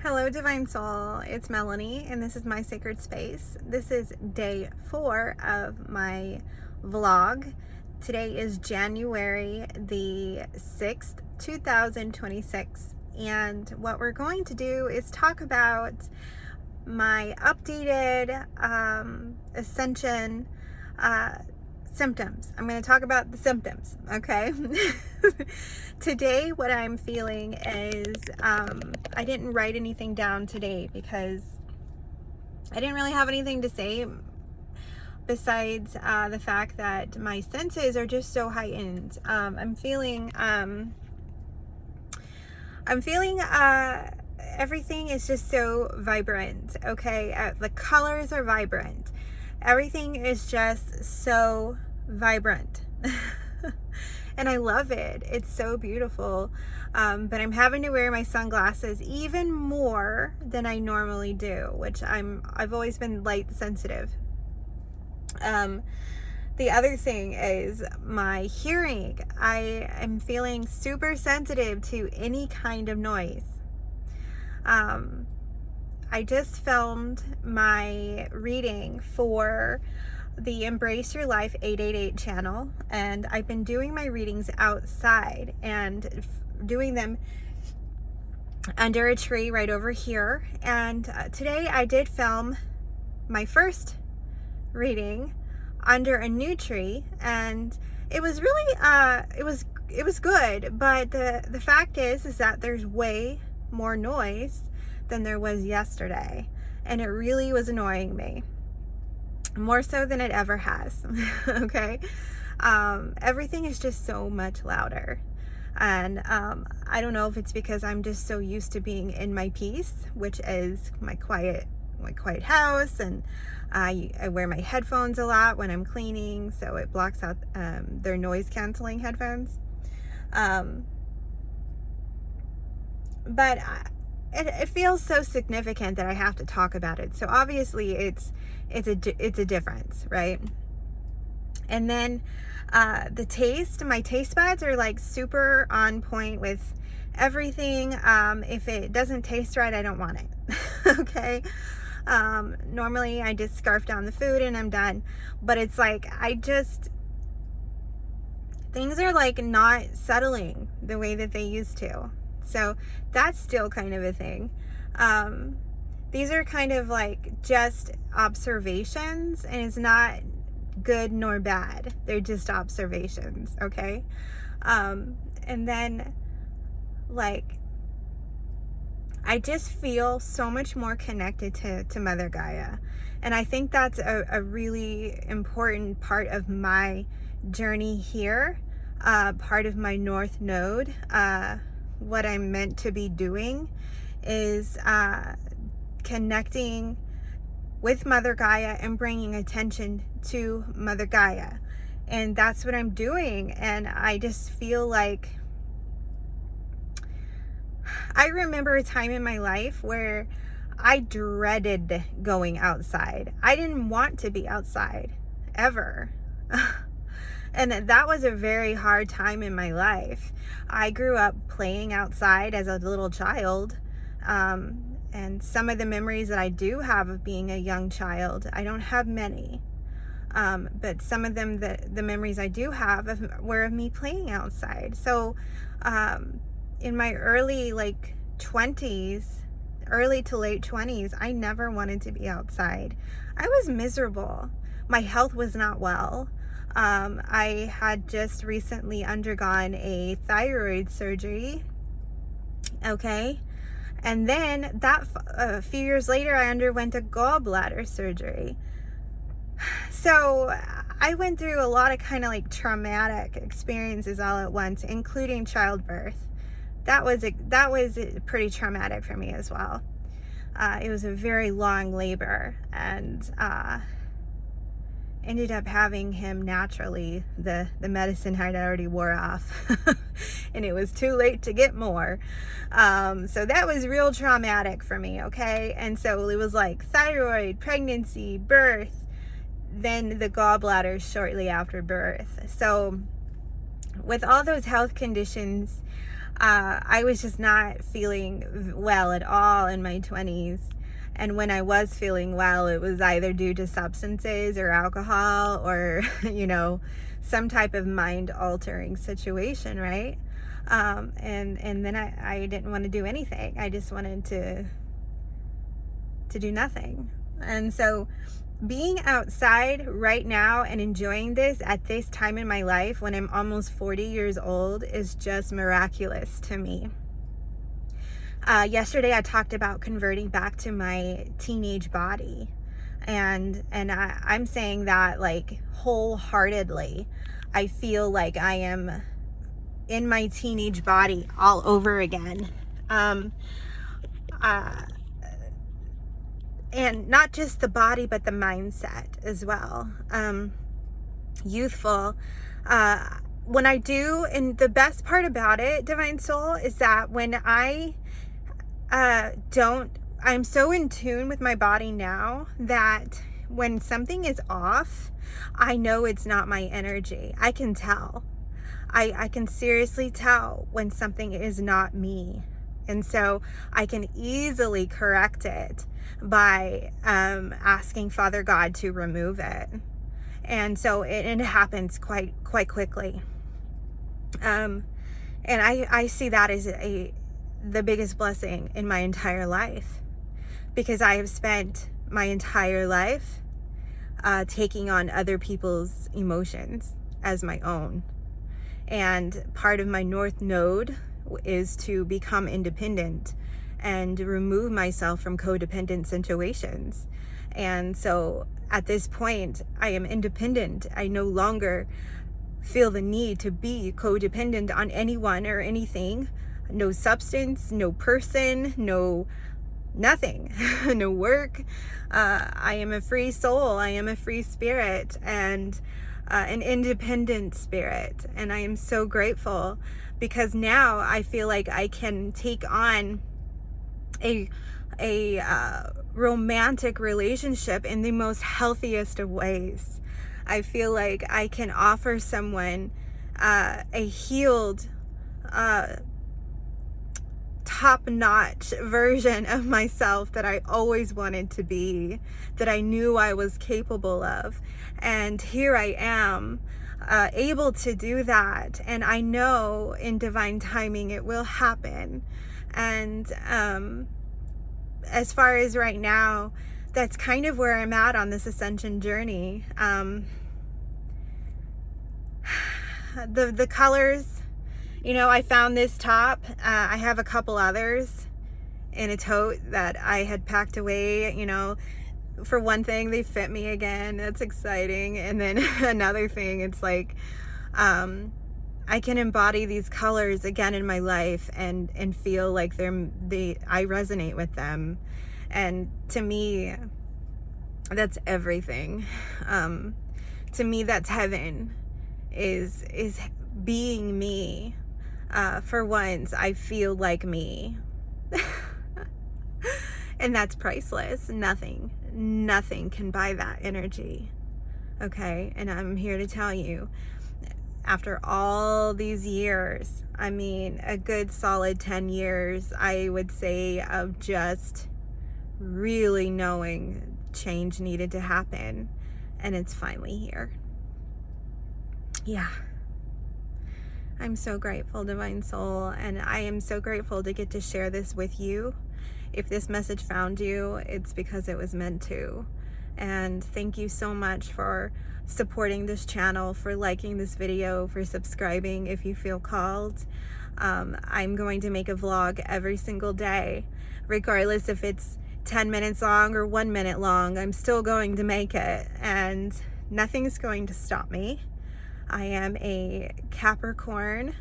Hello, Divine Soul. It's Melanie, and this is my sacred space. This is day 4 of my vlog. Today is January the 6th, 2026, and what we're going to do is talk about my updated ascension symptoms. I'm going to talk about the symptoms, okay? Today, what I'm feeling is I didn't write anything down today because I didn't really have anything to say besides the fact that my senses are just so heightened. I'm feeling everything is just so vibrant, okay? The colors are vibrant. Everything is just so vibrant. And I love it. It's so beautiful. But I'm having to wear my sunglasses even more than I normally do, which I've always been light sensitive. The other thing is my hearing. I am feeling super sensitive to any kind of noise. I just filmed my reading for the Embrace Your Life 888 channel, and I've been doing my readings outside and doing them under a tree right over here. And today I did film my first reading under a new tree, and it was really it was good, but the fact is that there's way more noise than there was yesterday, and it really was annoying me, more so than it ever has. Okay. Everything is just so much louder, and I don't know if it's because I'm just so used to being in my peace, which is my quiet house, and I wear my headphones a lot when I'm cleaning, so it blocks out their noise canceling headphones. But it feels so significant that I have to talk about it. So obviously it's a difference, right? And then the taste, my taste buds are like super on point with everything. If it doesn't taste right, I don't want it. Okay. Normally I just scarf down the food and I'm done, but it's like things are like not settling the way that they used to. So that's still kind of a thing. These are kind of like just observations, and it's not good nor bad. They're just observations, okay? And then like I just feel so much more connected to Mother Gaia. And I think that's a really important part of my journey here, part of my North Node. What I'm meant to be doing is connecting with Mother Gaia and bringing attention to Mother Gaia. And that's what I'm doing. And I just feel like I remember a time in my life where I dreaded going outside. I didn't want to be outside ever. And that was a very hard time in my life. I grew up playing outside as a little child. And some of the memories that I do have of being a young child, I don't have many. But some of them, the memories I do have were of me playing outside. So in my early like 20s, early to late 20s, I never wanted to be outside. I was miserable. My health was not well. I had just recently undergone a thyroid surgery. Okay. And then a few years later, I underwent a gallbladder surgery. So I went through a lot of kind of like traumatic experiences all at once, including childbirth. That was pretty traumatic for me as well. It was a very long labor, and ended up having him naturally. The medicine had already wore off and it was too late to get more. So that was real traumatic for me, okay? And so it was like thyroid, pregnancy, birth, then the gallbladder shortly after birth. So with all those health conditions, I was just not feeling well at all in my 20s. And when I was feeling well, it was either due to substances or alcohol or, some type of mind altering situation, right? And then I didn't want to do anything. I just wanted to do nothing. And so being outside right now and enjoying this at this time in my life when I'm almost 40 years old is just miraculous to me. Yesterday I talked about converting back to my teenage body, and I'm saying that like wholeheartedly. I feel like I am in my teenage body all over again. And not just the body, but the mindset as well. Youthful. When I do, and the best part about it, Divine Soul, is that when I'm so in tune with my body now that when something is off, I know it's not my energy. I can tell. I can seriously tell when something is not me. And so I can easily correct it by asking Father God to remove it. And so it happens quite quickly. And I see that as the biggest blessing in my entire life, because I have spent my entire life taking on other people's emotions as my own. And part of my North Node is to become independent and remove myself from codependent situations. And so at this point, I am independent. I no longer feel the need to be codependent on anyone or anything. No substance, no person, no nothing, no work. I am a free soul. I am a free spirit and an independent spirit. And I am so grateful, because now I feel like I can take on a romantic relationship in the most healthiest of ways. I feel like I can offer someone a healed, top-notch version of myself that I always wanted to be, that I knew I was capable of. And here I am, able to do that. And I know in divine timing it will happen. And as far as right now, that's kind of where I'm at on this ascension journey. The colors, I found this top. I have a couple others in a tote that I had packed away. For one thing, they fit me again. That's exciting. And then another thing, it's like I can embody these colors again in my life and feel like I resonate with them. And to me, that's everything. To me, that's heaven, is being me. For once, I feel like me. And that's priceless. Nothing can buy that energy. Okay? And I'm here to tell you, after all these years, a good solid 10 years, I would say, of just really knowing change needed to happen, and it's finally here. Yeah. I'm so grateful, Divine Soul, and I am so grateful to get to share this with you. If this message found you, it's because it was meant to. And thank you so much for supporting this channel, for liking this video, for subscribing if you feel called. I'm going to make a vlog every single day, regardless if it's 10 minutes long or 1 minute long. I'm still going to make it, and nothing's going to stop me. I am a Capricorn,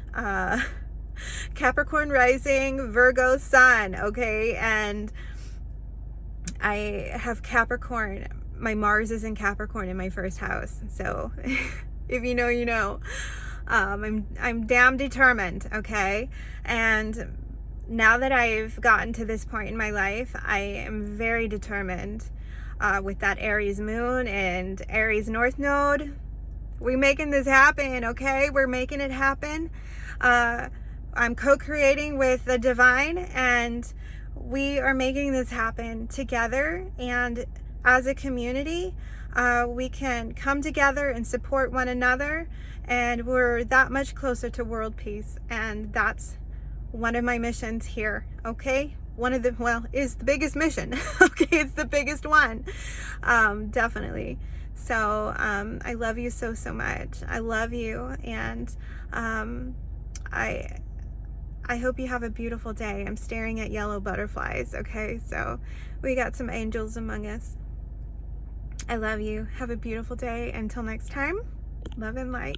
Capricorn rising, Virgo sun, okay? And I have Capricorn. My Mars is in Capricorn in my first house. So if you know, you know. I'm damn determined, okay? And now that I've gotten to this point in my life, I am very determined with that Aries moon and Aries North Node. We're making this happen, okay? We're making it happen. I'm co-creating with the divine, and we are making this happen together. And as a community, we can come together and support one another, and we're that much closer to world peace. And that's one of my missions here, okay? One of the, well, is the biggest mission. Okay, it's the biggest one, definitely. So I love you so, so much. I love you, and I hope you have a beautiful day. I'm staring at yellow butterflies, okay? So we got some angels among us. I love you. Have a beautiful day. Until next time, love and light.